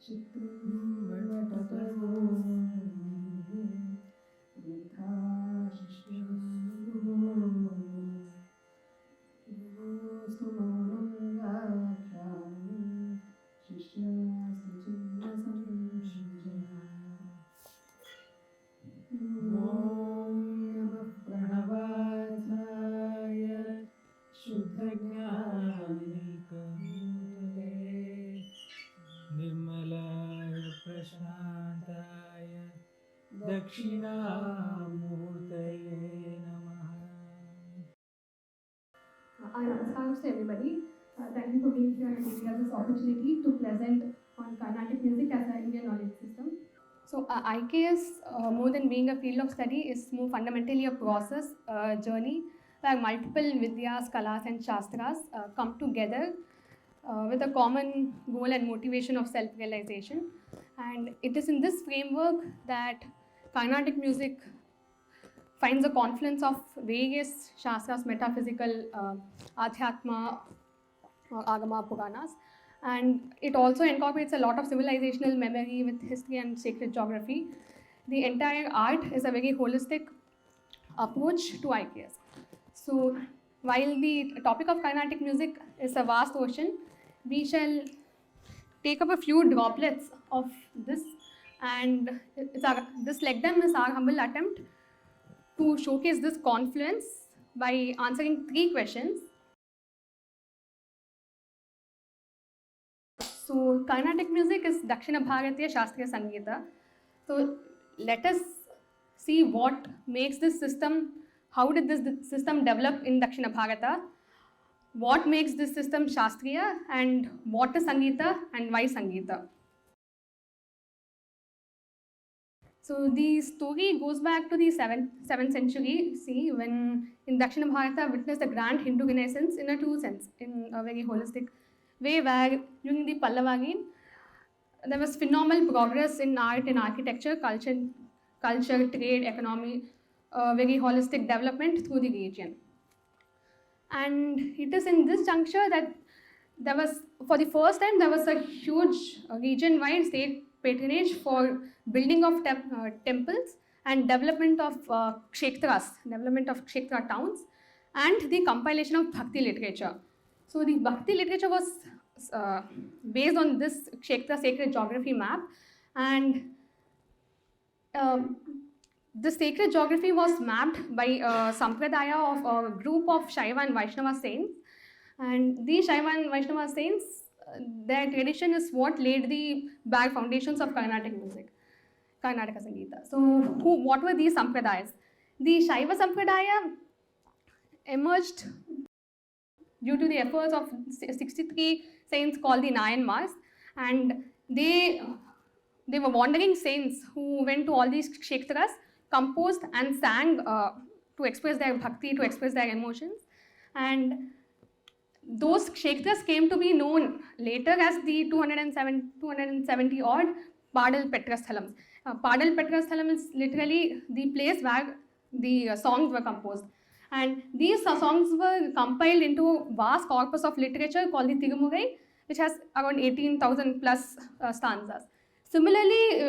Namaskar to everybody. Thank you for being here and giving us this opportunity to present on Carnatic music as an Indian knowledge system. So IKS, more than being a field of study, is more fundamentally a process, a journey, where multiple Vidyas, Kalas and Shastras come together with a common goal and motivation of self-realization. And it is in this framework that Carnatic music finds a confluence of various Shastras, metaphysical, Adhyatma, Agama, Puranas. And it also incorporates a lot of civilizational memory with history and sacred geography. The entire art is a very holistic approach to IKS. So while the topic of Carnatic music is a vast ocean, we shall take up a few droplets of this, and this lectern is our humble attempt to showcase this confluence by answering 3 questions. So Carnatic music is Dakshina Bharatiya Shastriya Sangeeta. So let us see what makes this system, how did this system develop in Dakshina Bharata, what makes this system Shastriya, and what is Sangeeta and why Sangeeta. So the story goes back to the 7th century, when in Dakshina Bharata witnessed a grand Hindu renaissance in a true sense, in a very holistic way, where during the Pallava reign, there was phenomenal progress in art and architecture, culture, trade, economy, very holistic development through the region. And it is in this juncture that there was, for the first time, there was a huge region-wide state patronage for building of temples and development of kshetras, development of kshetra towns, and the compilation of Bhakti literature. So the Bhakti literature was based on this kshetra sacred geography map, and the sacred geography was mapped by a sampradaya of a group of Shaiva and Vaishnava saints. And these Shaiva and Vaishnava saints, their tradition is what laid the bare foundations of Carnatic music, Karnataka Sangeeta. So what were these sampradayas? The Shaiva sampradaya emerged due to the efforts of 63 saints called the Nayanmars, and they were wandering saints who went to all these kshetras, composed and sang to express their bhakti, to express their emotions. And those kshetras came to be known later as the 270 odd Padal Petrasthalams. Padal Petrasthalam is literally the place where the songs were composed. And these songs were compiled into a vast corpus of literature called the Tirumurai, which has around 18,000 plus stanzas. Similarly,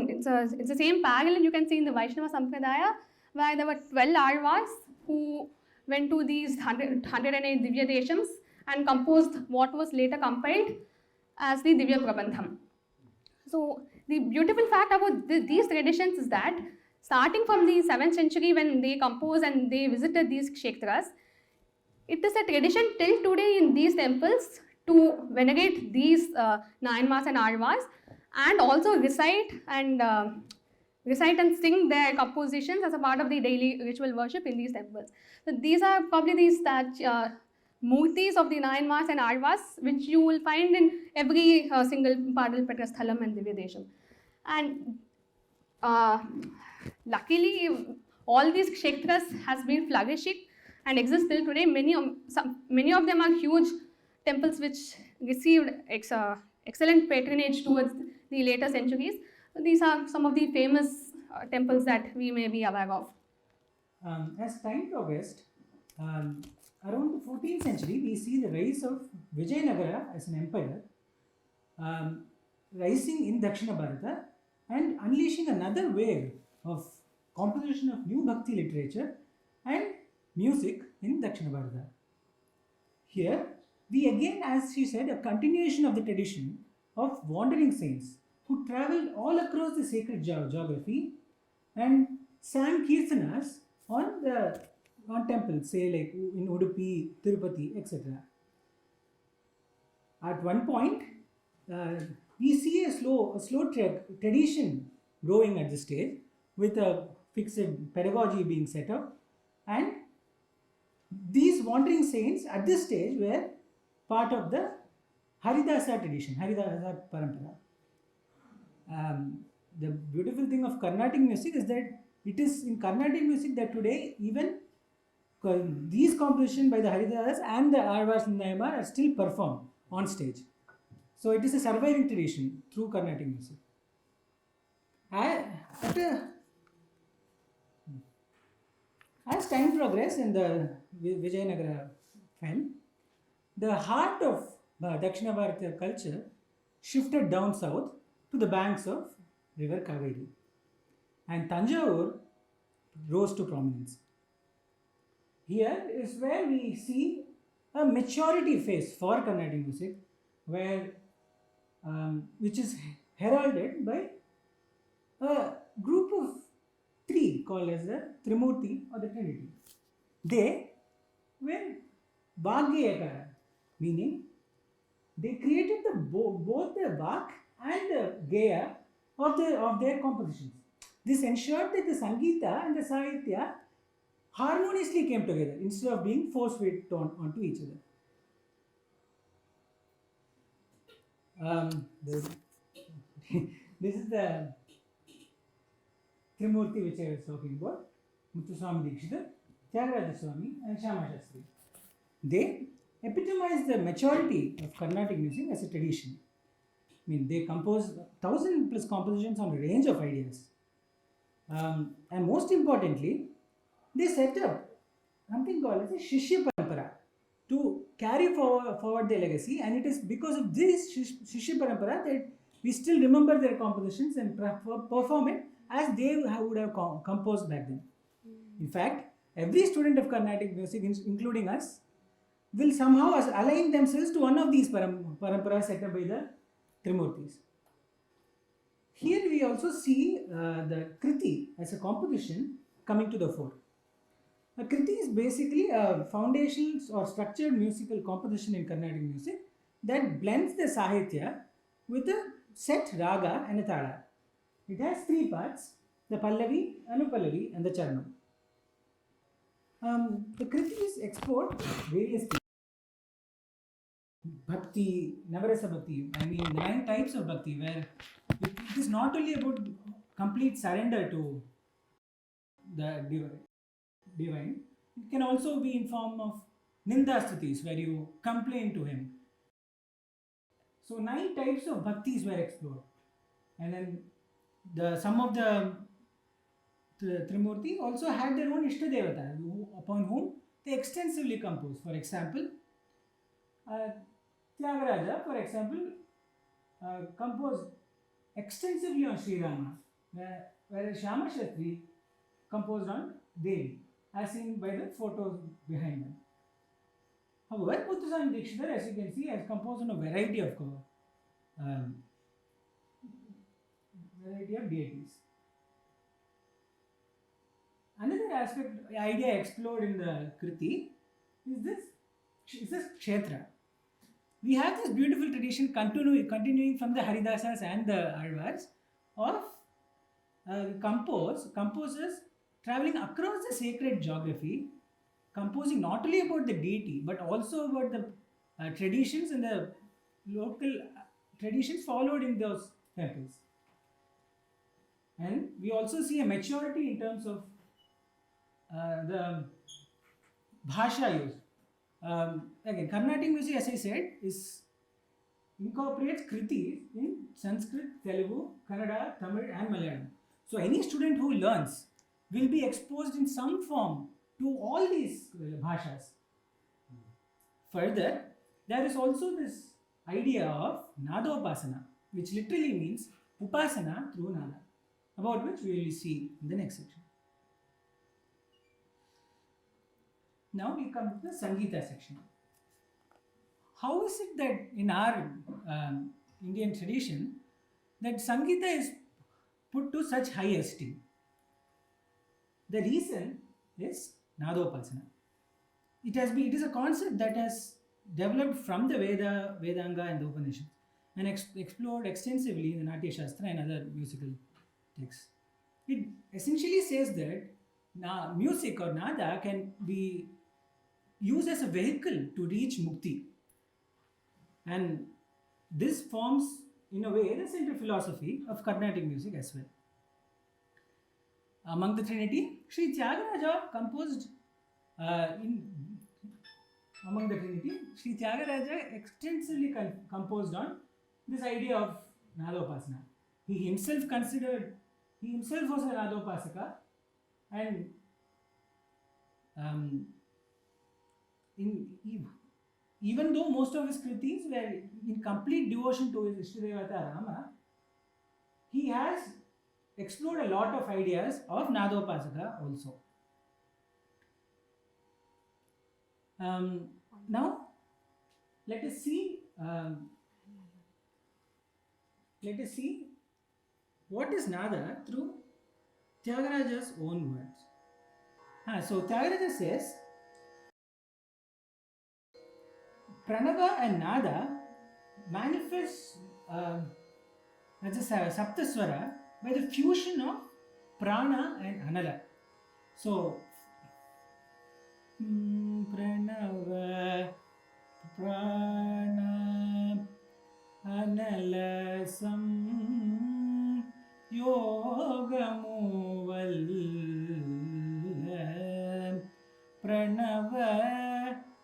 it's the same parallel you can see in the Vaishnava Sampradaya, where there were 12 Arvas who went to these 108 Divya Deshams and composed what was later compiled as the Divya Prabandham. So the beautiful fact about these traditions is that starting from the 7th century, when they composed and they visited these kshetras, it is a tradition till today in these temples to venerate these Nayanmars and Arvas, and also recite and sing their compositions as a part of the daily ritual worship in these temples. So these are probably these murtis of the Nayanmars and Arvas, which you will find in every single Padal Petrasthalam and Divya Desham. And luckily, all these kshetras has been flourishing and exist till today. Many of them are huge temples which received excellent patronage towards the later centuries. These are some of the famous temples that we may be aware of. As time progressed, around the 14th century, we see the rise of Vijayanagara as an empire. rising in Dakshina Bharata and unleashing another wave of composition of new Bhakti literature and music in Dakshina Bharata. Here, we again, as she said, a continuation of the tradition of wandering saints who travelled all across the sacred geography and sang kirtanas on temples, say like in Udupi, Tirupati, etc. At one point, we see a slow tradition growing at this stage with a fixed pedagogy being set up, and these wandering saints at this stage were part of the Haridasa tradition, Haridasa Parampara. The beautiful thing of Carnatic music is that it is in Carnatic music that today even these compositions by the Haridas and the Arvas and Naimar are still performed on stage. So it is a surviving tradition through Carnatic music. As time progressed in the Vijayanagara film, the heart of Dakshina Bharatiya culture shifted down south to the banks of river Kaveri, and Tanjavur rose to prominence. Here is where we see a maturity phase for Carnatic music, which is heralded by a group of three called as the Trimurti or the Trinity. They were Bhagyayakara, meaning they created both the Bhag and the Gaya of their compositions. This ensured that the Sangita and the Sāhitya harmoniously came together instead of being force-fed onto each other. This is the Trimurti which I was talking about, Muthuswami Dikshita, Tyagaraja Swami and Shyama Shastri. They epitomize the maturity of Carnatic music as a tradition. I mean, they composed 1,000+ compositions on a range of ideas. And most importantly, they set up something called as a Shishya Parampara to carry forward their legacy, and it is because of this Shishya Parampara that we still remember their compositions and perform it as they would have composed back then. In fact, every student of Carnatic music, including us, will somehow align themselves to one of these paramparas set up by the Trimurtis. Here we also see the Kriti as a composition coming to the fore. A Kriti is basically a foundations or structured musical composition in Carnatic music that blends the sāhitya with a set raga and a tāla. It has three parts: the Pallavi, Anupallavi and the Charanam. The Kritis explore various things. Bhakti, Navarasa Bhakti, I mean the 9 types of Bhakti, where it is not only about complete surrender to the divine, it can also be in form of Nindastutis, where you complain to him. So 9 types of Bhaktis were explored, and then some of the Trimurti also had their own Ishtadevata upon whom they extensively composed. For example, Tyagaraja, for example, composed extensively on Sri Rama, whereas Shyama Shastri composed on Devi, as seen by the photos behind them. However, Muthuswami Dikshita, as you can see, has composed on a variety of deities. Another idea explored in the Kriti is this Kshetra. We have this beautiful tradition continuing from the Haridasas and the Arvas of composers traveling across the sacred geography, composing not only about the deity but also about the traditions and the local traditions followed in those temples. And we also see a maturity in terms of the bhasha use. Again, Carnatic music, as I said, incorporates kritis in Sanskrit, Telugu, Kannada, Tamil and Malayalam. So any student who learns will be exposed in some form to all these bhashas. Further, there is also this idea of Nādopāsanā. which literally means upasana through nada, about which we will see in the next section. Now we come to the Sangeeta section. How is it that in our Indian tradition that Sangeeta is put to such high esteem? The reason is Nādopāsanā. It is a concept that has developed from the Vedanga and the Upanishads and explored extensively in the Nāṭyaśāstra and other musical texts. It essentially says that music or nada can be used as a vehicle to reach mukti. And this forms, in a way, the central philosophy of Carnatic music as well. Among the Trinity, Sri Tyagaraja composed among the Trinity, Sri Tyagaraja extensively composed on this idea of Nādopāsanā. He himself was a Nādopāsaka, and even though most of his kritis were in complete devotion to his Ishtadevata Rama, he has explored a lot of ideas of Nādopāsaka also. Now, let us see what is nada through Tyagaraja's own words. So Tyagaraja says, Pranava and nada manifest as a saptaswara by the fusion of prana and anala. So, pranava, prana, anala, sam, yogamuval, pranava,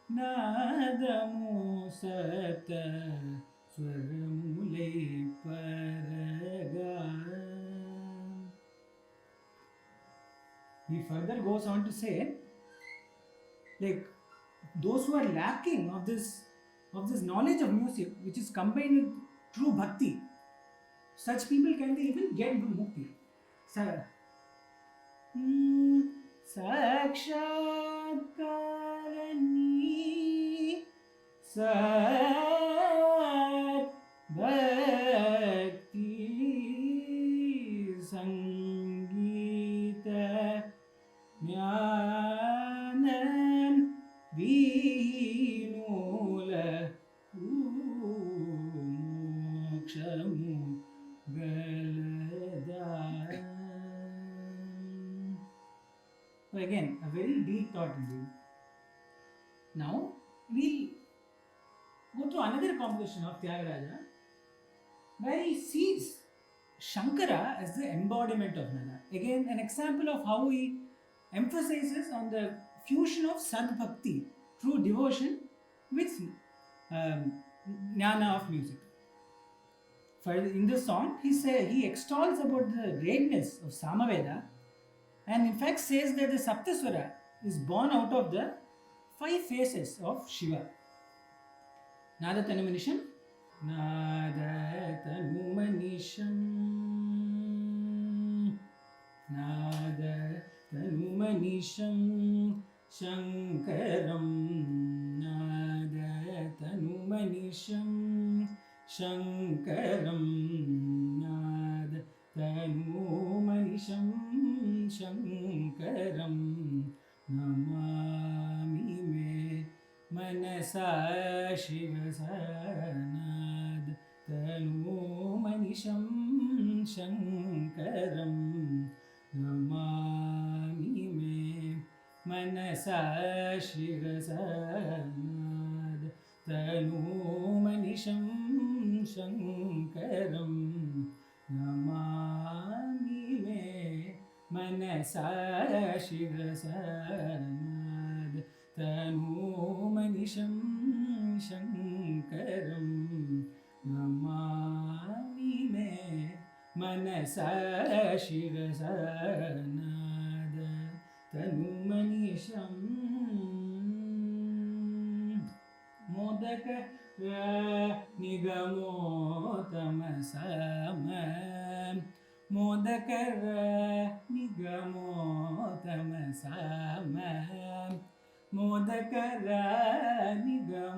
nadamu, sata, swaramule, paraga. He further goes on to say, like, those who are lacking of this knowledge of music, which is combined with true bhakti, such people can even get mukti. Sakshat karani sat bhakti sangeeta jnanam vinula mokshamu galadam. So again, a very deep thought indeed. Now we'll go to another composition of Tyagaraja where he sees Shankara as the embodiment of nada. Again, an example of how he emphasizes on the fusion of sadbhakti, true devotion, with jnana of music. In this song, he extols about the greatness of Sāmaveda, and in fact says that the Saptaswara is born out of the 5 faces of Shiva. Nada Tanumanisham, Nada Tanumanisham, Nada Tanumanisham, Shankaram, Nada Tanumanisham, Shankaram, Nada Tanumanisham, Shankaram, Namami me Manasa Shivasanad Tanumanisham, Shankaram, Namami me Manasa Shivasanad Tanumanisham, Shankaram, Namami me Manasa Shivasanad Tanumanisham, Shankaram, Namami me Manasa Shivasanad Tanumanisham. Modaka निगमोतमसम मोदकर निगमोतमसम मोदकर निगमोतमसम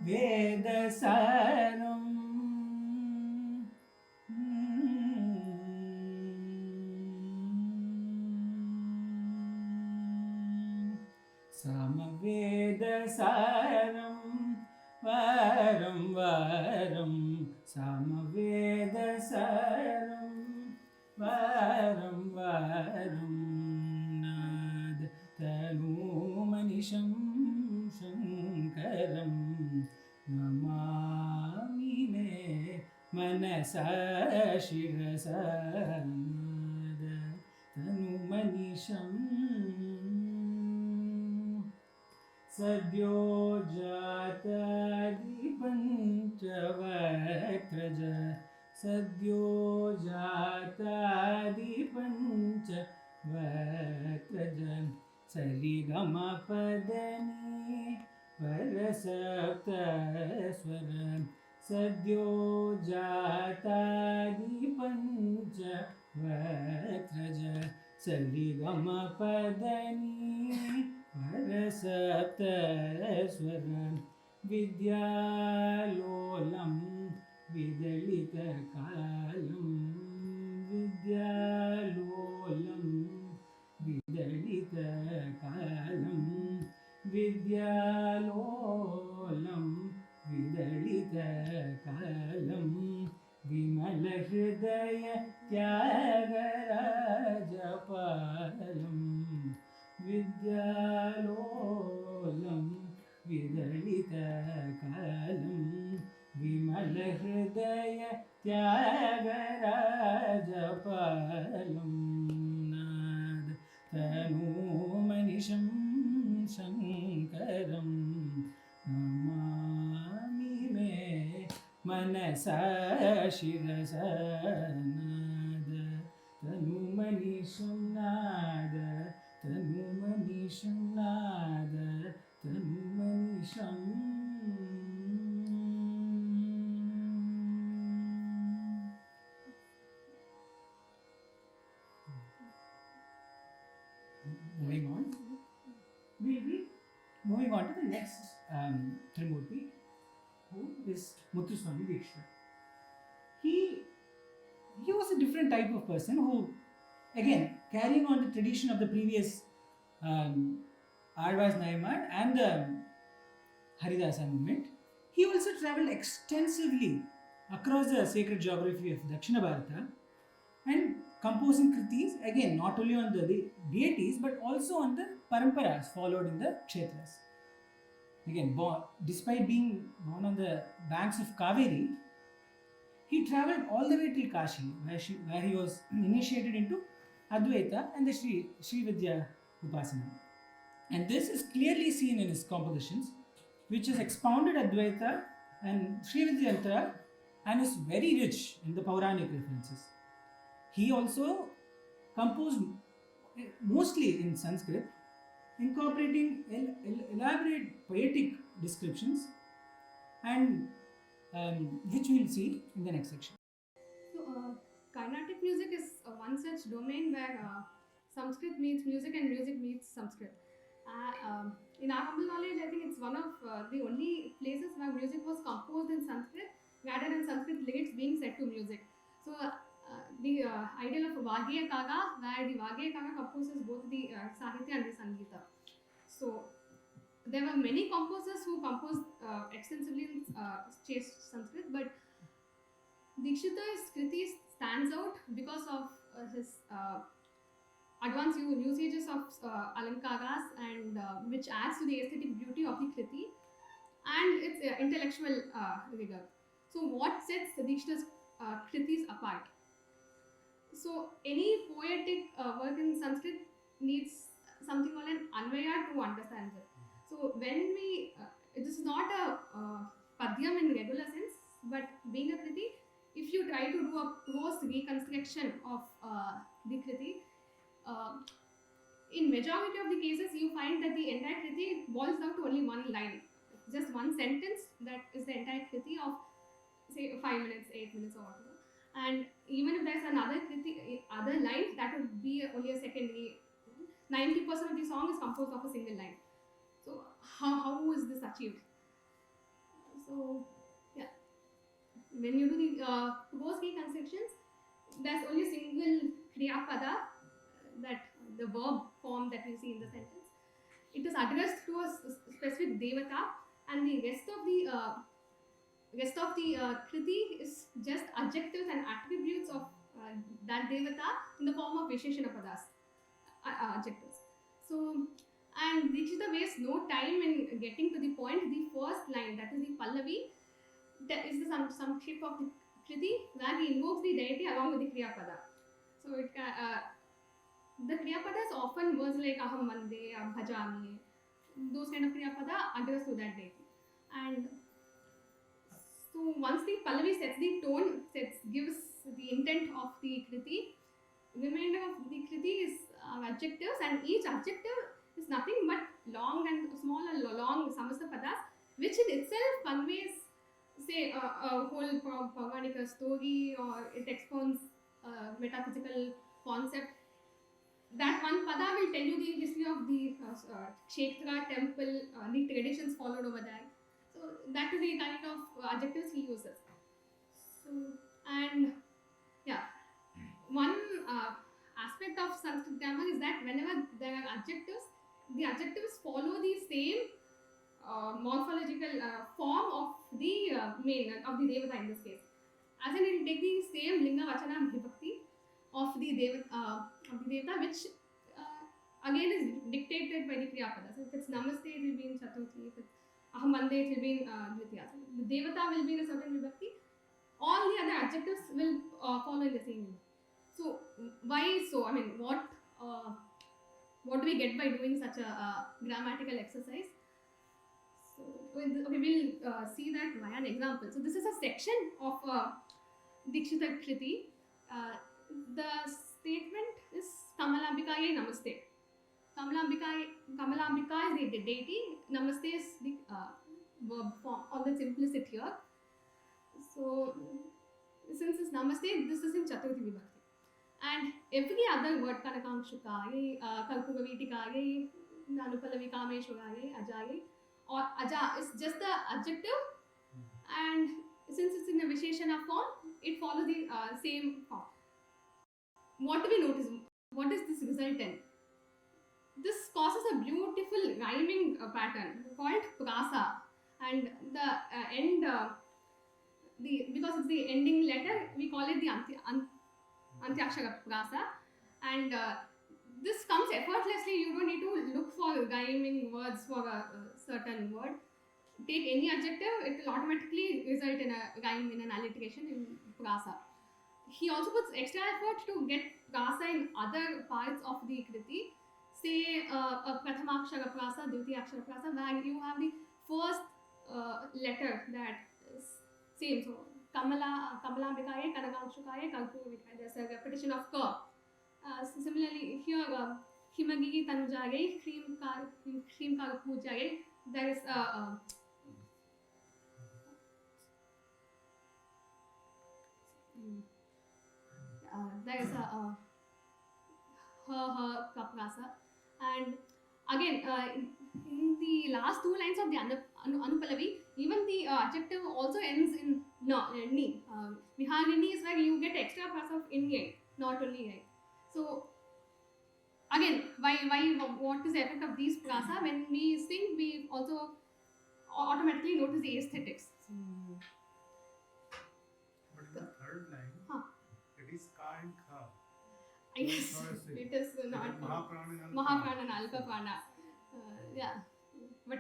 वेदसारं सामवेदसारं वारं वारं सामवेदसारं वारं वारं नाद तनूमनिशं शङ्करं नमामि मे मनसा शिरसा नाद तनुमनिशम् सद्यो जातादिपञ्चवक्त्रज सद्यो जातादिपञ्चवक्त्रज सरिगमपदनी वरसप्तस्वर सद्यो जातादिपञ्चवक्त्रज सरिगमपदनी वरसप्तस्वर विद्यालोलं विदलितकालं विद्यालोलं विदलितकालं विद्यालोलं विदलितकालं विमलहृदय त्यागराजपालं विद्यालोलं विदलितकालं विमलहृदय त्यागराजपालं नाद तनूमनिशं शङ्करं नमामि मे मनसा शिरसा नाद तनूमनिशं नाद तनुमनिशं नाद तनुमनिशम् Moving on, we'll be moving on to the next Trimurti, who is Muthuswami Dikshita. He was a different type of person who, again, carrying on the tradition of the previous Alvaz Naimar and the Haridasa movement, he also travelled extensively across the sacred geography of Dakshina Bharata and composing kritis, again, not only on the deities but also on the paramparas followed in the kshetras. Again, despite being born on the banks of Kaveri, he travelled all the way till Kashi, where he was initiated into Advaita and the Sri Vidya Upasana. And this is clearly seen in his compositions, which has expounded Advaita and Sri Vidyantra and is very rich in the Pauranic references. He also composed mostly in Sanskrit, incorporating elaborate poetic descriptions, and which we will see in the next section. So, Carnatic music is one such domain where Sanskrit meets music and music meets Sanskrit. In our humble knowledge, I think it's one of the only places where music was composed in Sanskrit rather than Sanskrit lyrics being set to music. So, the ideal of Vagya Kaga, where the Vagya Kaga composes both the Sāhitya and the Sangita. So, there were many composers who composed extensively in Sanskrit, but Dikshita's Kriti stands out because of his advanced usages of alankaras and which adds to the aesthetic beauty of the Kriti and its intellectual rigor. So, what sets the Dikshita's Kritis apart? So, any poetic work in Sanskrit needs something called an Anvaya to understand it. So, when we, this is not a Padyam in regular sense, but being a Kriti, if you try to do a close reconstruction of the Kriti, in majority of the cases, you find that the entire kriti boils down to only one line, just one sentence. That is the entire kriti of, say, 5 minutes, 8 minutes, or whatever. And even if there's another kriti, other line, that would be only a secondary. 90% of the song is composed of a single line. So how is this achieved? So yeah, when you do the proposed key constructions, there's only a single kriya pada, that the verb form that we see in the sentence. It is addressed to a specific devata, and the rest of the kriti is just adjectives and attributes of that devata in the form of visheshana padas, adjectives. So, and Dikshita wastes no time in getting to the point. The first line, that is the pallavi, that is the samkship of the kriti, where he invokes the deity along with the kriya pada. So it the kriya pada is often words like aham vande, bhajami, those kind of kriya pada addressed to that deity. And so once the pallavi sets the tone, gives the intent of the kriti, remainder of the kriti is adjectives, and each adjective is nothing but long and small and long samasta padas, which in itself conveys, say, a whole Purvanika story, or it expounds a metaphysical concept. That one pada will tell you the history of the Kshetra temple, the traditions followed over there. So that is the kind of adjectives he uses. So, and yeah, one aspect of Sanskrit grammar is that whenever there are adjectives, the adjectives follow the same morphological form of the main, of the devata in this case. As in, it will take the same linga vachana vibhakti of the devata, which again is dictated by the kriya pada. So if it's namaste, it will be in chaturthi. If it's aham vande, it will be in dvitiya. So the devata will be in a certain vibhakti. All the other adjectives will follow in the same. So why so? I mean, what do we get by doing such a grammatical exercise? So okay, we'll see that via an example. So this is a section of Dikshita Kriti. The statement is Kamalambikaye Namaste. Kamalambika is the deity. Namaste is the verb form, or the implicit here. So since it's Namaste, this is in Chaturthi Vibhakti. And every other word, Kanakangshukaye, Kalpugavitikaye, Nanupalavikameshwaraye, Ajaye, or Aja is just the adjective, and since it's in a Visheshana form, it follows the same form. What do we notice? What does this result in? This causes a beautiful rhyming pattern called prasa, and the end, because it's the ending letter, we call it the Nāṭyaśāstra prasa, and this comes effortlessly. You don't need to look for rhyming words for a certain word. Take any adjective, it will automatically result in a rhyme, in an alliteration, in prasa. He also puts extra effort to get prasa in other parts of the kriti. Say a prathamakshara prasa, dvitiyakshara prasa, where you have the first letter that is same. So Kamalambikaye, Kanakangshukaye, Kalpuvikaye. There's a repetition of ka. Similarly, here Himagiri Tanujaye, Krim Kalpujaye. There is her kaprasa, and again in the last two lines of the Anupalavi, even the adjective also ends in ni. Viharini is where you get extra prasa of in, not only I. So again, what is the effect of these prasa? When we sing, we also automatically notice the aesthetics. But in the third line, it is ka and kha. Yes, it is not Mahaprana and Alpa Prana. Yeah, but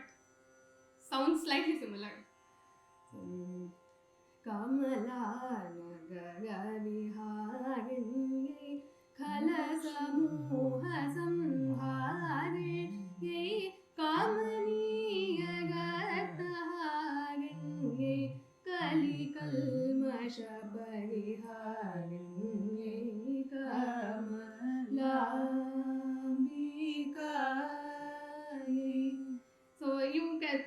sounds slightly similar. Kamala nagara viharini khalasamuha samhare kamaniya gataharini kali kalmasha pariharini kamalambika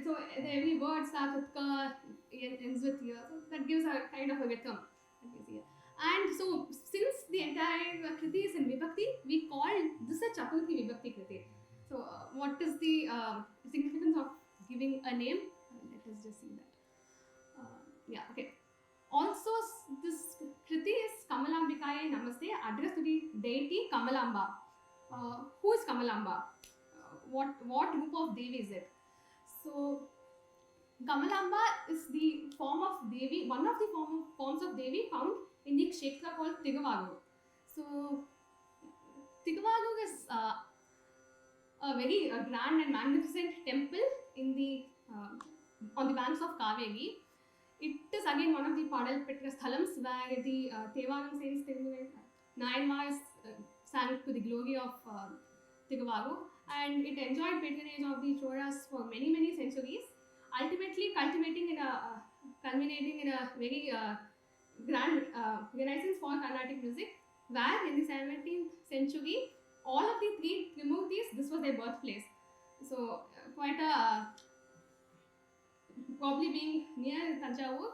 so every word starts with ka, ends with ya. So that gives a kind of a rhythm that we see here. And so since the entire Kriti is in Vibhakti, we call this a Chaturthi Vibhakti Kriti. So what is the significance of giving a name? Let us just see that. Yeah, okay. Also, this Kriti is Kamalambikaye Namaste, addressed to the deity Kamalamba. Who is Kamalamba? What group of Devi is it? So, Kamalamba is the form of Devi, one of the forms of Devi found in the Kshetra called Tiruvallur. So, Tiruvallur is a very grand and magnificent temple in the on the banks of Kaveri. It is again one of the Padal Petra Sthalams where the Thevaram saints Nayanmars sang to the glory of Tiruvallur, and it enjoyed patronage of the Cholas for many centuries, ultimately culminating in a very grand renaissance for Carnatic music, where in the 17th century all of the three Trimurtis, this was their birthplace. So quite a probably being near Tanjavur,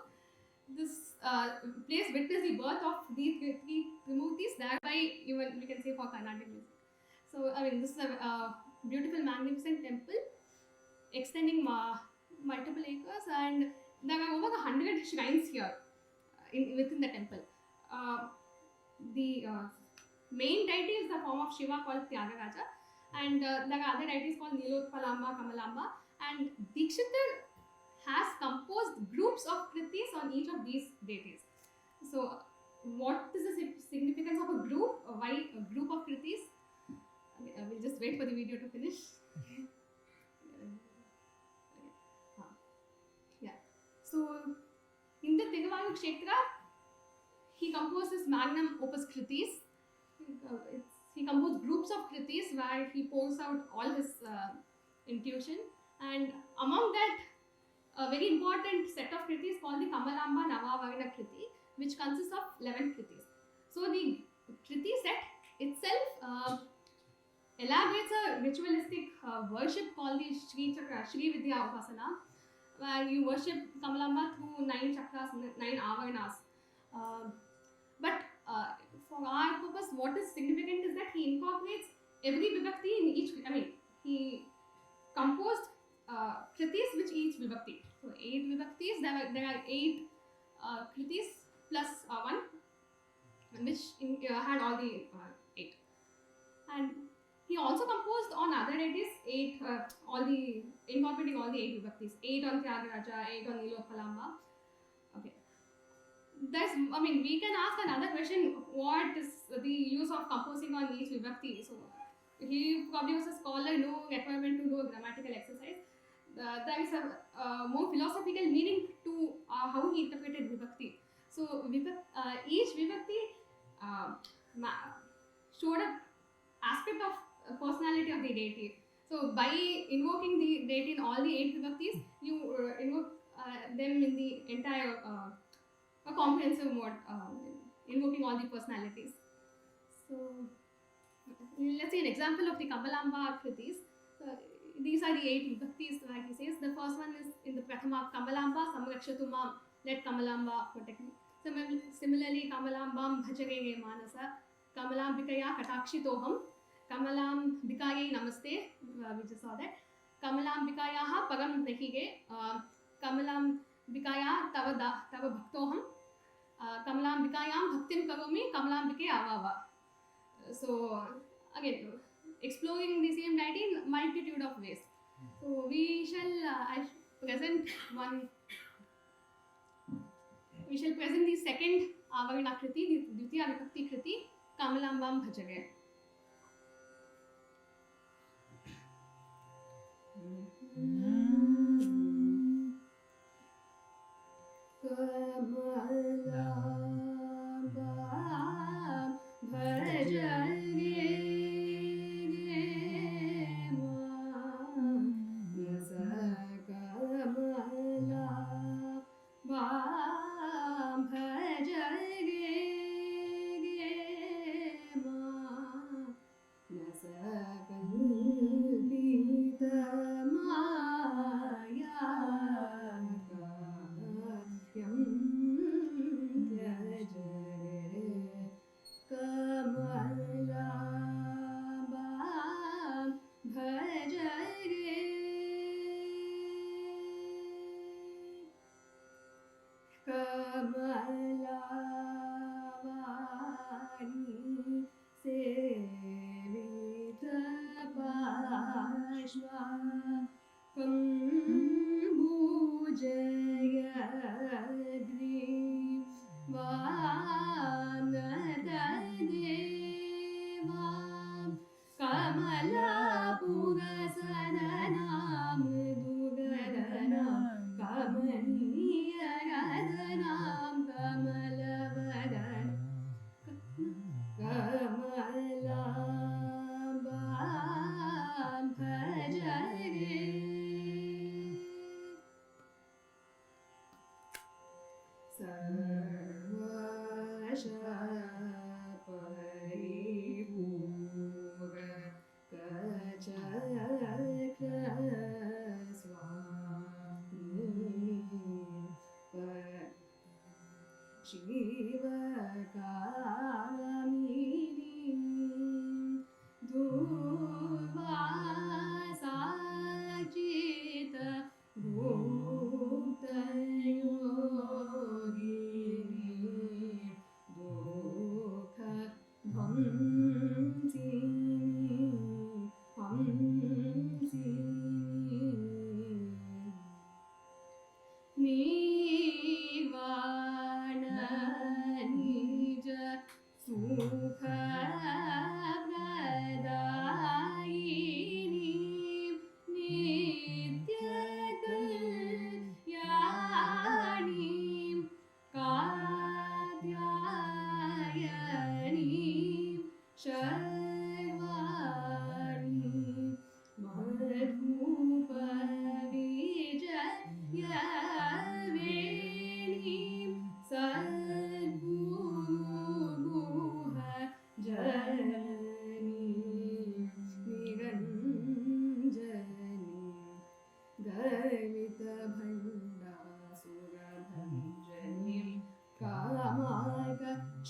this place witnessed the birth of these three Trimurtis, thereby even we can say for Carnatic music. So I mean, this is a beautiful, magnificent temple extending multiple acres, and there are over 100 shrines here within the temple. The main deity is the form of Shiva called Tyagaraja, and there are other deities called Nilotpalamba, Kamalamba, and Dikshitar has composed groups of kritis on each of these deities. So, what is the significance of a group? Why a group of kritis? We'll just wait for the video to finish. Yeah. So, in the Tiruvallur Kshetra, he composed his magnum opus kritis. He composed groups of kritis where he pours out all his intuition, and among that, a very important set of kritis called the Kamalamba Navavarna Kriti, which consists of 11 kritis. So the kriti set itself elaborates a ritualistic worship called the Sri Vidya Upasana, where you worship Kamalamba through 9 chakras, 9 avarnas. But for our purpose, what is significant is that he incorporates every vibhakti in each. I mean, he composed kritis which each vibhakti. So 8 vibhaktis. There are 8 kritis plus 1, which had all the 8. And he also composed on other deities 8, incorporating all the 8 vibhaktis. 8 on Tyagaraja, 8 on Nilotpalamba. Okay. We can ask another question: what is the use of composing on each vibhakti? So he probably was a scholar, no requirement to do a grammatical exercise. There is a more philosophical meaning to how he interpreted vibhakti. So each vibhakti showed an aspect of personality of the deity. So by invoking the deity in all the 8 vibhaktis, you invoke them in the entire a comprehensive mode, invoking all the personalities. So let's see an example of the Kamalamba kritis. These are the 8 vibhaktis that he says. The first one is in the Prathama, Kamalamba Samrakshatu Mam, let Kamalamba protect me. Similarly, Kamalambam Bhajare Manasa, Kamalambikaya Katakshitoham, Kamalambikaye Namaste, we just saw that. Kamalambikayaha Param Nahige, Kamalambikaya Tava Bhaktoham, Kamalambikayam Bhaktim Karomi, Kamalambike Avava. So, again, exploring the same deity in multitude of ways. So we shall present the second Avarana Kriti, the Dvitiya Vibhakti Kriti, Kamalambam Bhajare.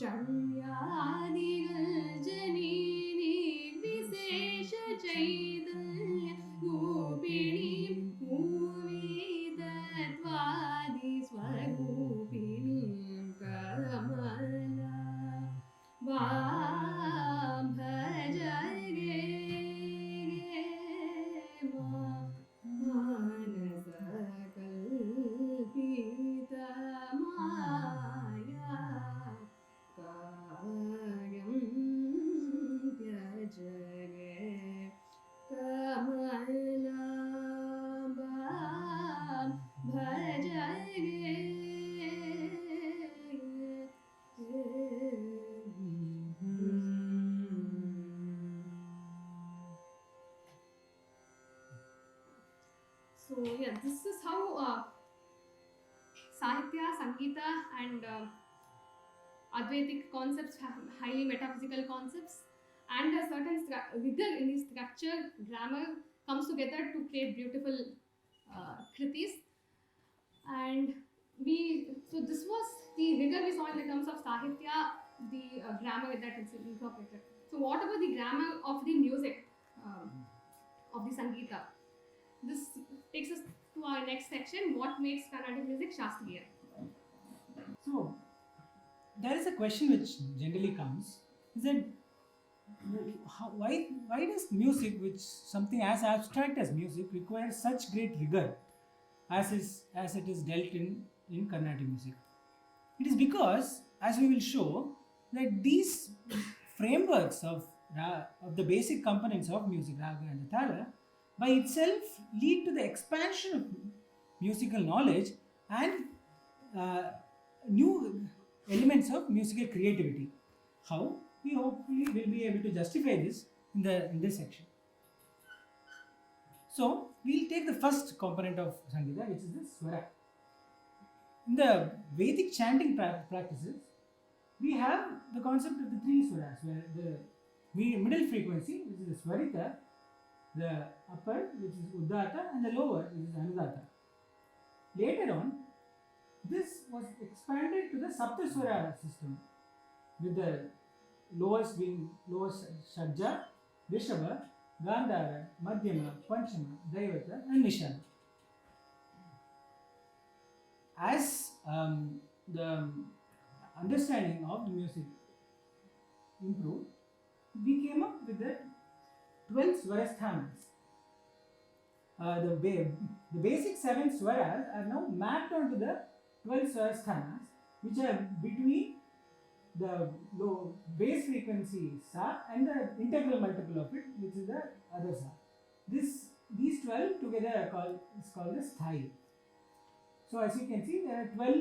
षण्यादिगल जननी विशेष चैतन्य रूपिणी भूमितत्वादि स्वरूपिणी कमला भज गे मानस कल्पिता माया कार्यं त्यज गे कमला भज गे So yeah, this is how sāhitya, Sangeeta and Advaitic concepts, highly metaphysical concepts, and a certain rigor in the structure, grammar comes together to create beautiful kritis. And so this was the rigor we saw in the terms of sāhitya, the grammar that is incorporated. So what about the grammar of the music of the Sangeeta? This takes us to our next section, what makes Carnatic music Shastriya? So, there is a question which generally comes, is that why does music, which something as abstract as music, requires such great rigor as it is dealt in Carnatic music? It is because, as we will show, that these frameworks of the basic components of music, rāga and the tāla, by itself lead to the expansion of musical knowledge and new elements of musical creativity. How? We hopefully will be able to justify this in this section. So, we will take the first component of Sangeeta, which is the swara. In the Vedic chanting practices, we have the concept of the three swaras, where the middle frequency, which is the swarita, the upper, which is uddata, and the lower, which is anudata. Later on, this was expanded to the saptaswara system, with the lowest being shadja, rishabha, gandhara, madhyama, panchama, daivata, and nishada. As the understanding of the music improved, we came up with the 12 swarasthanas. The basic 7 swaras are now mapped onto the 12 swarasthanas, which are between the low base frequency sa and the integral multiple of it, which is the other sa. These 12 together is called the sthai. So as you can see, there are 12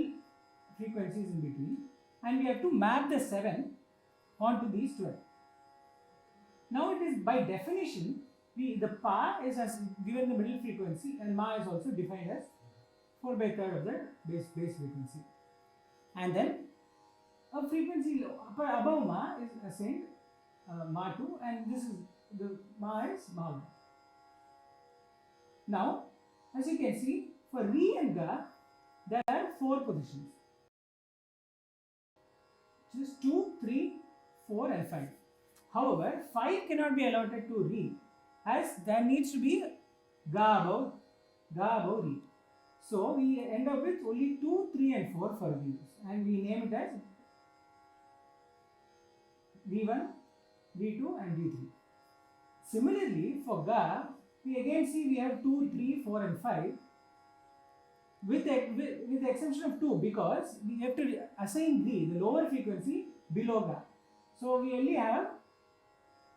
frequencies in between, and we have to map the 7 onto these 12. Now it is by definition, the pa is as given the middle frequency, and ma is also defined as 4/3 of the base frequency. And then a frequency above ma is assigned ma 2, and this is the ma is ma 1. Now, as you can see, for re and ga, there are 4 positions. Just 2, 3, 4 and 5. However, 5 cannot be allotted to re, as there needs to be ga above re. So we end up with only 2, 3 and 4 for these, and we name it as V1, V2 and V3. Similarly, for ga, we again see we have 2, 3, 4 and 5 with the exception of 2, because we have to assign re, the lower frequency, below ga. So we only have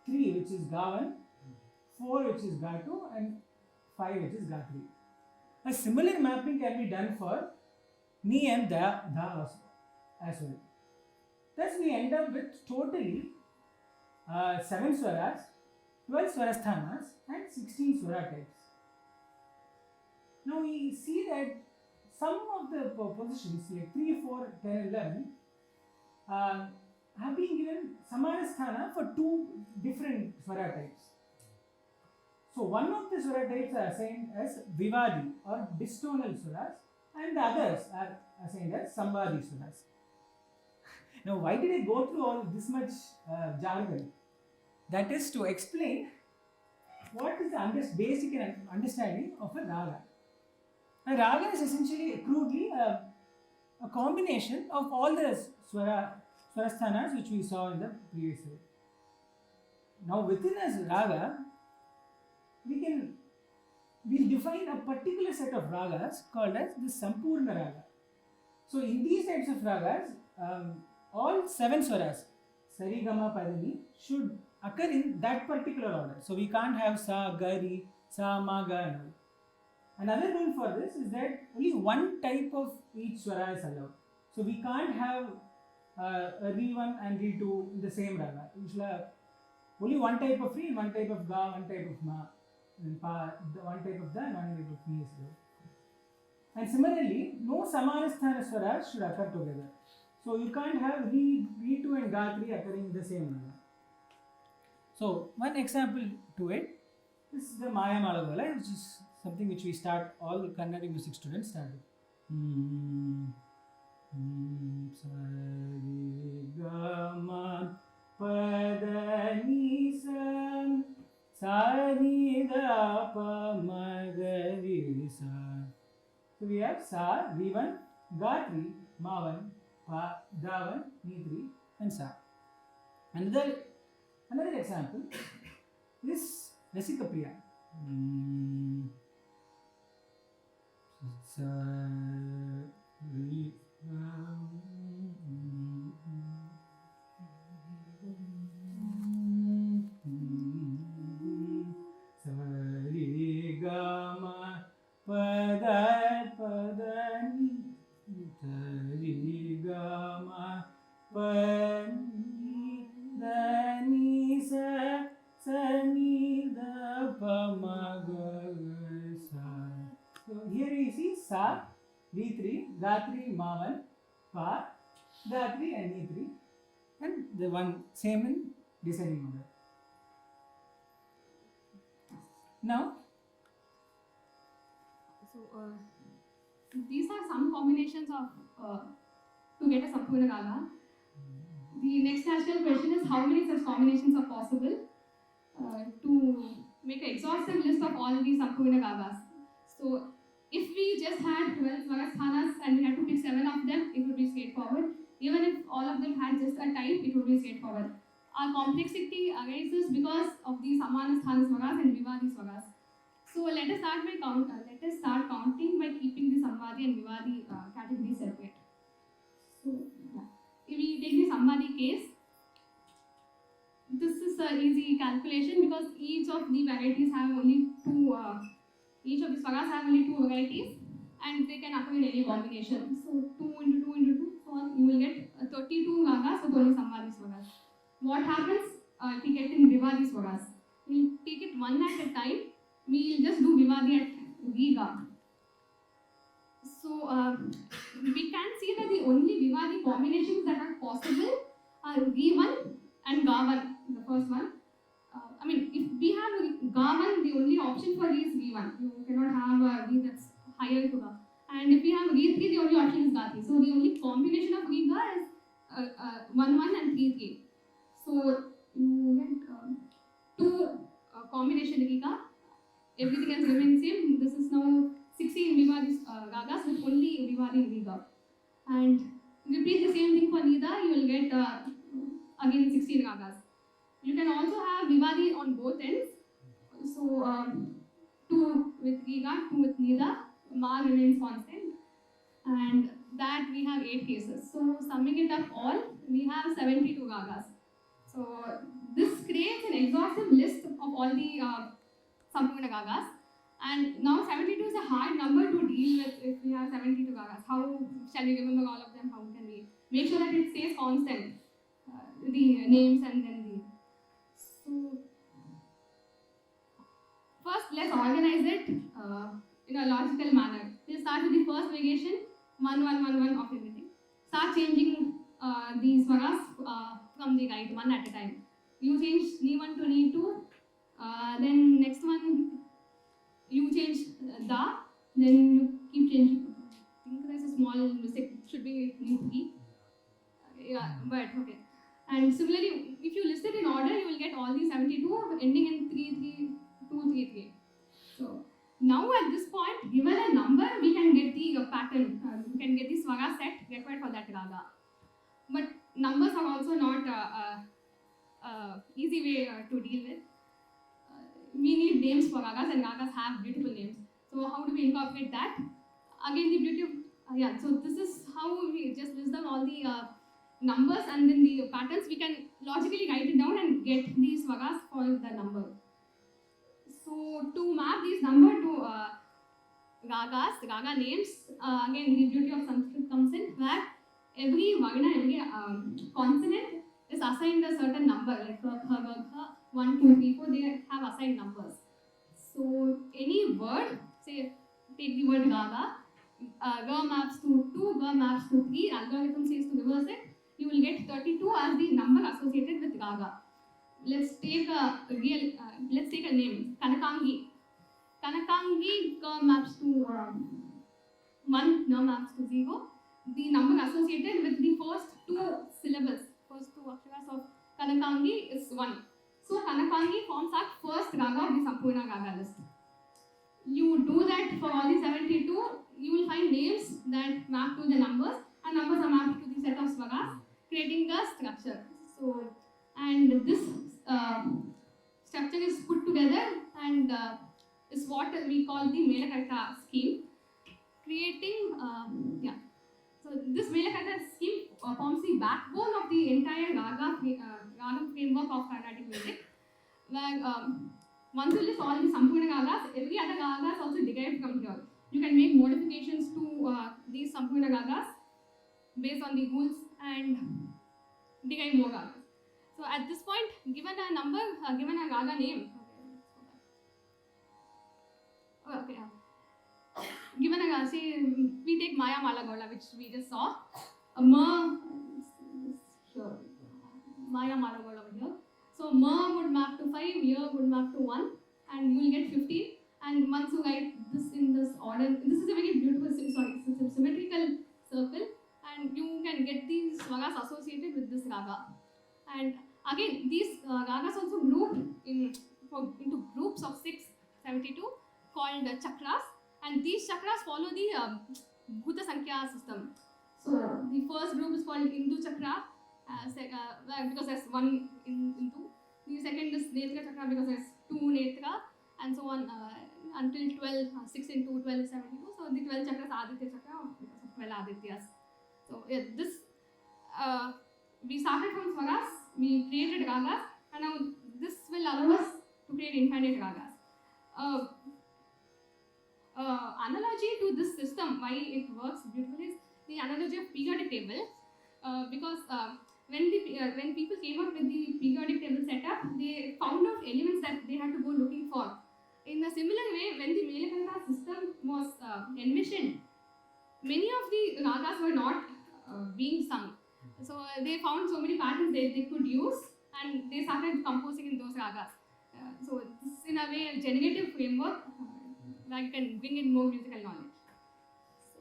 3, which is ga 1, 4, which is ga 2 and 5, which is ga 3. A similar mapping can be done for ni and da as well. Thus we end up with totally 7 swaras, 12 swarasthanas and 16 swara types. Now we see that some of the positions like 3, 4, 10, 11 have been given samanasthana for 2 different swara types. So one of the swara types are assigned as vivadi or distonal swaras, and the others are assigned as samvadi swaras. Now, why did I go through all this much jargon? That is to explain what is the basic understanding of a raga. A raga is essentially, crudely, a combination of all the swarasthanas which we saw in the previous slide. Now, within a raga, we'll define a particular set of ragas called as the Sampurna raga. So, in these types of ragas, all 7 swaras, Sari, Gama, Padani, should occur in that particular order. So, we can't have Sa, Gari, Sa, Ma, Ga and all. Another rule for this is that only one type of each swara is allowed. So, we can't have a Re1 and Re2 in the same raga. We should have only one type of Re, one type of Ga, one type of Ma, and Pa, one type of Da, and one type of Mi is allowed. And similarly, no Samanasthana swaras should occur together. So, you can't have Re2 and Ga3 occurring in the same raga. So, one example to it is the Maya Malagola, which is something which we start, all Carnatic music students start with. Sari, Gama, Pada, Ni, Sa, Sari, Da, Pa, Ma, Ga, Ri, Sa. So we have Sa, Re1, Ga3, Ma1, Pa, Da1, Ni3 and Sa. Another example is Rasika Priya. Sa, Re, Sari, Gama, Pada, Pada, Ni, Sari, Gama, Pada, Ni, Sa, Sa, Ni, Da, Pa, Ma, Ga, Sa. So here you see Sa, Re3, Ga3, Ma1, Pa, Da3 and Ni3, and the one same in descending order. Now, So, these are some combinations of to get a Sampurna raga. The next natural question is how many such combinations are possible to make an exhaustive list of all these Sampurna ragas. So, if we just had 12 swarasthanas and we had to pick 7 of them, it would be straightforward. Even if all of them had just a type, it would be straightforward. Our complexity arises because of the Samanasthana swaras and Vivadi swaras. So let us start counting by keeping the Samvadi and Vivadi categories separate. So yeah. If we take the Samvadi case, this is an easy calculation because each of the varieties have only each of the swaras have only 2 varieties and they can occur in any combination. So 2 into 2 into 2, so on, you will get 32 ragas with only Samvadi swaras. What happens if we get in Vivadi swaras? We will take it one at a time. We will just do Vivadi at Riga. So we can see that the only Vivadi combinations that are possible are G1 and Ga1, the first one. I mean, if we have Ga1, the only option for is G1. You cannot have a G that's higher to Ga. And if we have G3, the only option is Ga3. So the only combination of Riga is 1, 1 and 3, 3. So you get 2 combination Riga. Everything else remains same. This is now 16 Vivadi ragas with only Vivadi Riga. And repeat the same thing for Nida, you will get again 16 ragas. You can also have Vivadi on both ends. So 2 with Riga, 2 with Nida, Ma remains constant. And that we have 8 cases. So summing it up all, we have 72 ragas. So this creates an exhaustive list of all the Sampurna ragas. And now 72 is a hard number to deal with if we have 72 ragas. How shall we remember all of them? How can we make sure that it stays constant? The names and then the... So first let's organize it in a logical manner. We'll start with the first variation, 1, 1, 1, 1 of everything. Start changing these swaras from the right, one at a time. You change Ni1 to Ni2, then next one you change Da, then you keep changing. I think there's a small mistake, it should be Ni3. Yeah, but okay. And similarly, if you list it in order, you will get all these 72 ending in 33233. So now at this point, given a number, we can get the pattern, we can get the swaga set required for that raga. But numbers are also not easy way to deal with. We need names for ragas, and ragas have beautiful names. So how do we incorporate that? Again, the beauty of so this is how we just list down all the numbers, and then the patterns. We can logically write it down and get these swagas for the number. So to map these number to ragas, raga names, again the beauty of Sanskrit comes in, where every varna, every consonant is assigned a certain number, like 1, 2, 3, 4, they have assigned numbers. So any word, say take the word raga, ga maps to 2, ga maps to 3, algorithm says to reverse it, you will get 32 as the number associated with raga. Let's take a name, Kanakangi. Kanakangi ga maps to 1, ga maps to 0. The number associated with the first 2 syllables, first 2 aksharas of Kanakangi is 1. So Kanakangi forms our first raga of the Sampurna raga list. You do that for all the 72, you will find names that map to the numbers, and numbers are mapped to the set of swagas, creating a structure. So, and this structure is put together and is what we call the Melakarta scheme, creating, So this Melakarta scheme forms the backbone of the entire raga framework of Carnatic music, where once you list all the Sampurna ragas, every other raga is also derived from here. You can make modifications to these Sampurna ragas based on the rules and derive more ragas. So at this point, given a number, given a raga name, given a, say, we take Maya Malagola, which we just saw, here, Maya Malagola over here. So ma would map to 5, ya would map to 1, and you will get 15. And once you write this in this order, this is a very beautiful, it's a symmetrical circle, and you can get these swagas associated with this raga. And again, these ragas also grouped into groups of 672 called chakras, and these chakras follow the Bhuta Sankhya system. So the first group is called Indu Chakra, because there's 1 in 2. The second is Netra Chakra because there's 2 Netra, and so on until 12, 6 into 12 is 72. So the 12 chakras are Aditya Chakra because of 12 Adityas. So this we started from swagas, we created ragas, and now this will allow us to create infinite ragas. Analogy to this system, why it works beautifully, is the analogy of periodic table, because when people came up with the periodic table setup, they found out elements that they had to go looking for. In a similar way, when the Melakarta system was envisioned, many of the ragas were not being sung. So they found so many patterns they could use, and they started composing in those ragas. So this is in a way a generative framework that can bring in more musical knowledge. So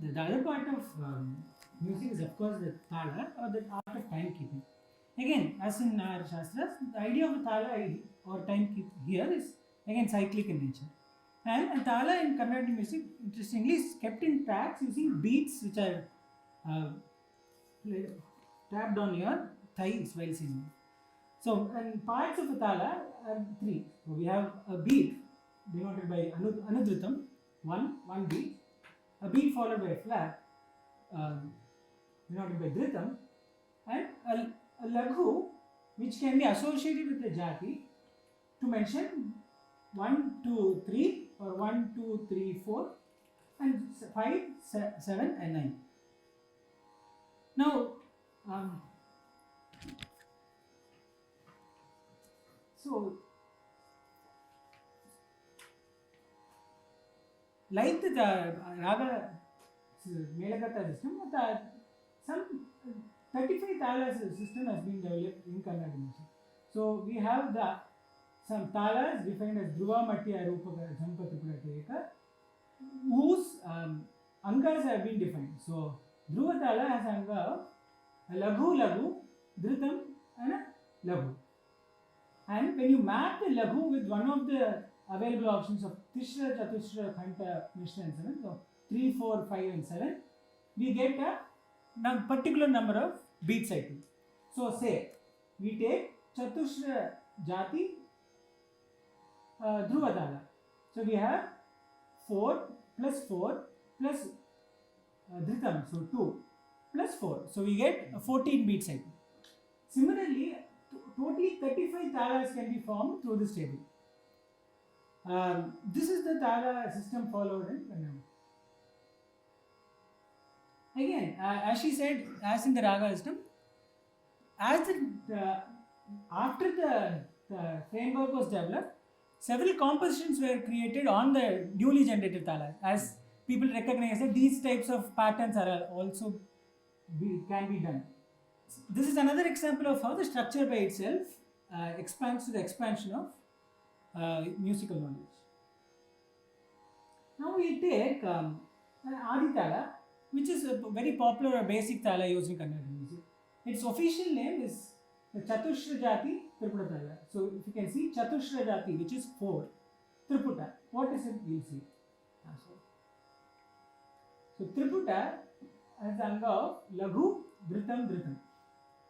the other part of music is of course the tāla, or the art of timekeeping. Again, as in our Śāstras, the idea of a tāla or timekeeping here is again cyclic in nature. And a tāla in Carnatic music, interestingly, is kept in tracks using beats which are tapped on your thighs while singing. So, and parts of a tāla are 3. So, we have a beat denoted by anudritam, one beat, a beat followed by a flat denoted by dhritam, and a laghu which can be associated with the jati to mention 1, 2, 3 or 1, 2, 3, 4 and 5, 7 and 9. Now, so like the raga Melakarta system, some 35 talas system has been developed in Carnatic music. So we have some talas defined as Dhruva, Matya, Rupaka, Jampata, Prateka, whose ankas have been defined. So Dhruva Tala has anga a Laghu, Laghu, Dhritam and a Laghu. And when you map the Laghu with one of the available options of Tishra, Chatushra, Khanta, Mishra and 7, so 3, 4, 5 and 7, we get a particular number of beat cycles. So say, we take Chatushra Jati Dhruva Tala. So we have 4 plus 4 plus Dhritam, so 2 plus 4. So we get a 14 beat cycle. Similarly, totally 35 talas can be formed through this table. This is the tala system followed in Kannam. Again, as she said, as in the raga system, as after the framework was developed, several compositions were created on the newly generated talas. As people recognize that these types of patterns are also can be done. This is another example of how the structure by itself expands to the expansion of musical knowledge. Now we take Adi Tala, which is a very popular or basic tala used in Carnatic music. Its official name is the Chatushra Jati Triputa Tala. So if you can see Chatushra Jati, which is 4, Triputa. What is it? We'll see. So Triputa has the anga of Laghu, Dhritam, Dhritam,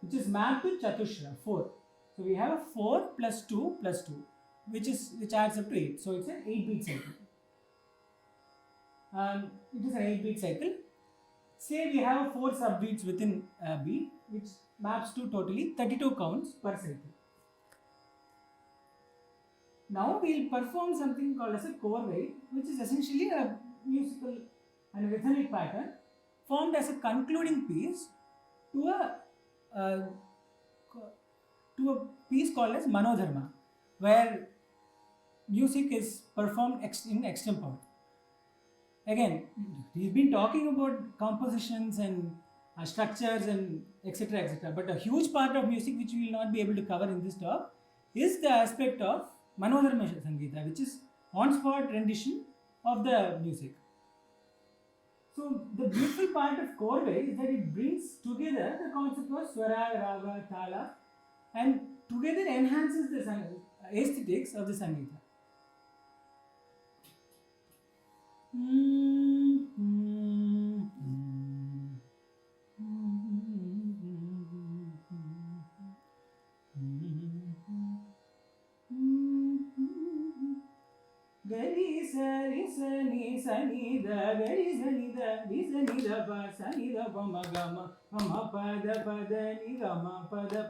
which is mapped to Chatushra, 4. So we have a 4 plus 2 plus 2, which adds up to 8. So it's an 8-beat cycle. It is an 8-beat cycle. Say we have 4 subbeats within a beat, which maps to totally 32 counts per cycle. Now we'll perform something called as a chorway, which is essentially a musical and rhythmic pattern formed as a concluding piece to a piece called as Manodharma, where music is performed in extempore. Again, we've been talking about compositions and structures and etc., etc. But a huge part of music which we will not be able to cover in this talk is the aspect of Manodharma Sangeeta, which is on-spot rendition of the music. So the beautiful part of chorway is that it brings together the concept of swara, raga, tala, and together enhances the aesthetics of the Sangeeta. Gari sa ri sa ni sa ni da gari sa ni da pa sa ni da pa ma ga ma pa da ni ga ma pa da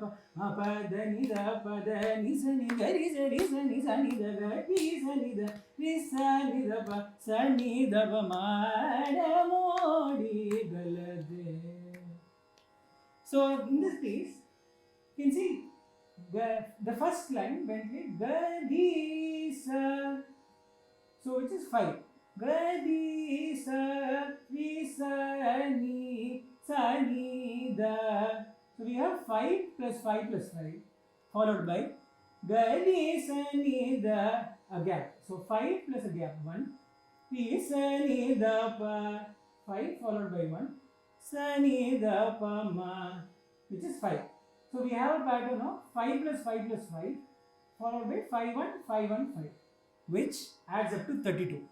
ni da pa da ni sa ni gari sa ri sa ni da gari sa ni da ri sa ni da pa sa ni da pa ma da modi galade. So in this piece you can see the first line went with gari sa. So which is 5. Gadi sa vi sa ni da. So we have 5 plus 5 plus 5 followed by Gadi sa ni da, a gap. So 5 plus a gap 1. Vi sa ni da pa 5 followed by 1. Sa ni da pa ma, which is 5. So we have a pattern of 5 plus 5 plus 5 followed by 5 1 5 1 5. Which adds up to 32.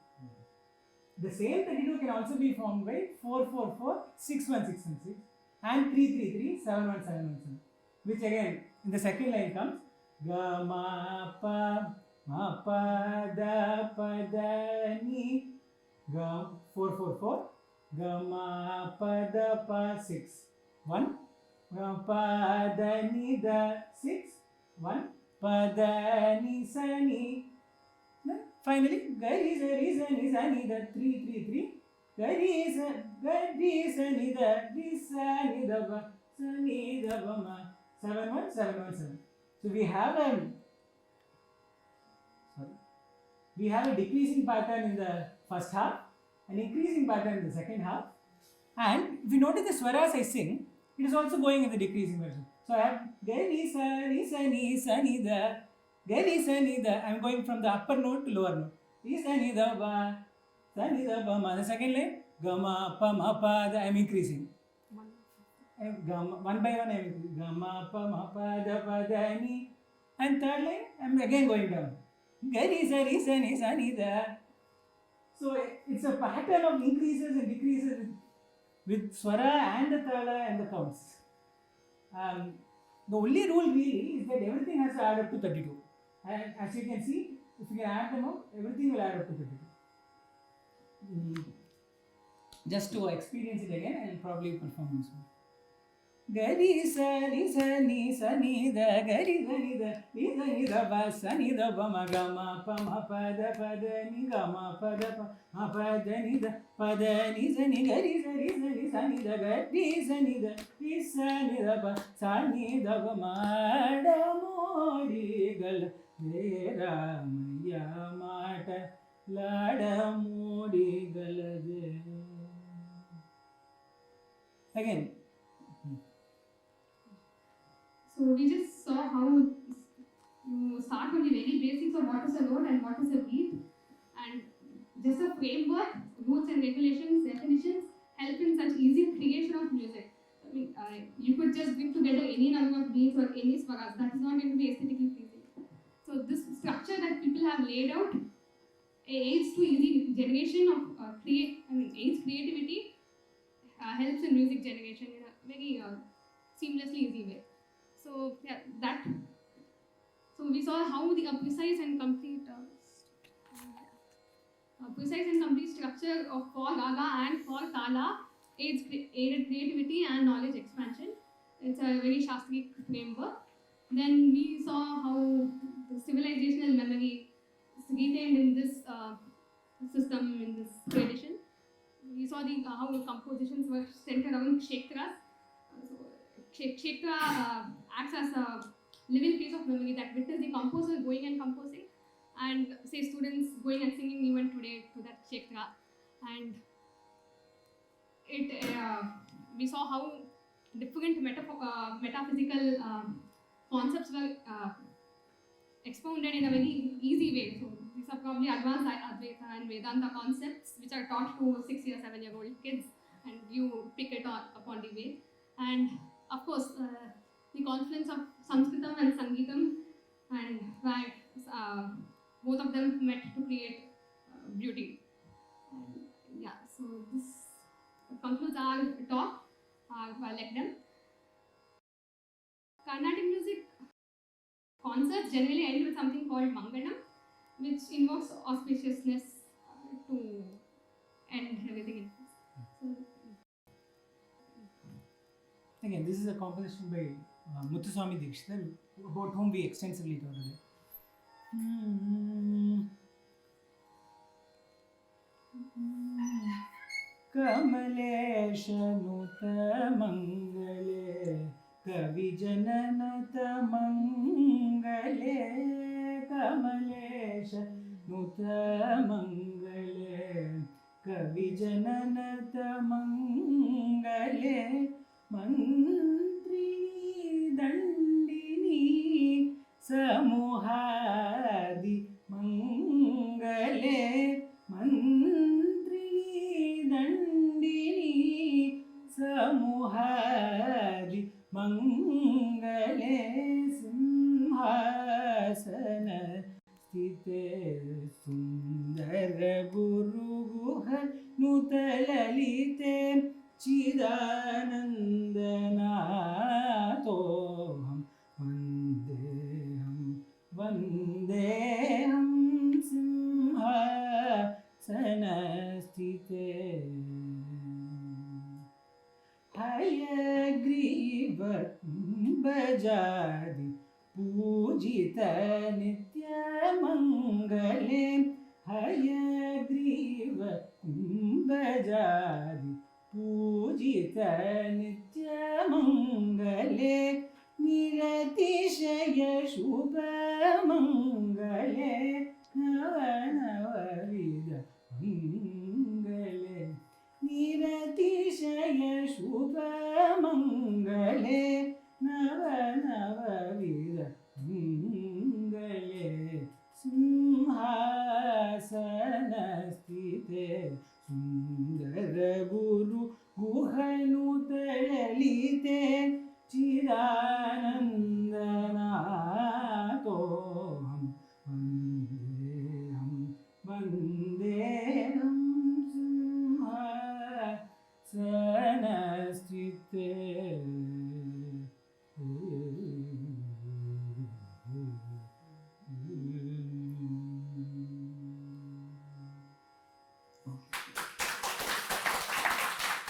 The same 32 can also be formed by 4 4 4 6 1 6 1 6 and 3 3 3 7 1 7 1 7, which again in the second line comes ga ma pa da ni ga 4 4 4 ga ma pa da 6 1 ga pa da ni da 6 1 pa da ni sa ni. Finally, gari sa ni da 3 3 3 gari sa ni da ba sa ni da ba ma 7 1 7 1 7. So we have a decreasing pattern in the first half, an increasing pattern in the second half, and if you notice the swaras I sing, it is also going in the decreasing version. So I have gari sa ni da. Gari sa ni da, I am going from the upper note to lower note. Sa ni da ba ma. The second line, ga ma pa da, I am increasing. one by one I will Gama pa ma pa da pa da ni, and third line I am again going down. Gari sa ni sa ni sa ni da. So it's a pattern of increases and decreases with swara and the tāla and the counts. The only rule really is that everything has to add up to 32. And as you can see, if you can add them up, everything will add up to 32. Just to experience it again, I will probably perform once more. Gari sa ni sa ni sa ni da, gari sa ni da, ni sa ni da ba sa ni da ba ma ga ma pa da ni ga ma pa da ma pa da ni da ni sa ni gari sa ni sa ni da gari sa ni da ba sa ni da ba ma da modi gal de ramaya mata lada modi gal de. Again. So we just saw how you start with the very basics of what is a note and what is a beat, and just a framework, rules and regulations, definitions help in such easy creation of music. I mean, you could just bring together any number of beats or any swaras. That is not going to be aesthetically pleasing. So this structure that people have laid out aids to easy generation of aids creativity, helps in music generation in a very seamlessly easy way. So yeah, so we saw how the precise and complete structure of for raga and for tāla aided creativity and knowledge expansion. It's a very Śāstric framework. Then we saw how the civilizational memory is retained in this system, in this tradition. We saw how the compositions were centered around kshetras. Kshetra acts as a living piece of memory that witness the composer going and composing, and say students going and singing even today to that kshetra. And we saw how different metaphysical concepts were expounded in a very easy way. So these are probably advanced Advaita and Vedanta concepts which are taught to 6 or 7 year old kids, and you pick it up on the way. And of course, the confluence of Sanskritam and Sangeetam, and both of them met to create beauty. And yeah, so this concludes our talk, our lecture. Carnatic music concerts generally end with something called Mangalam, which invokes auspiciousness to end everything in peace. So, again, this is a composition by Muthuswami Dikshita, about whom we extensively talked today. Kamalesha Nuta Mangale Kavi Jananata Mangale Kamalesha Nuta Mangale Kavi Jananata Mangale Mantri Dandini Samuhadi Mangale Mantri Dandini Samuhadi Mangale Simhasana Sthite Sundara Guruguha Nutalalite Chidanandanaatoham Vandeham Simhasanasthite Hayagriva Bajadi Pujita Nityamangale Hayagriva Bajadi Pujita Nityamangale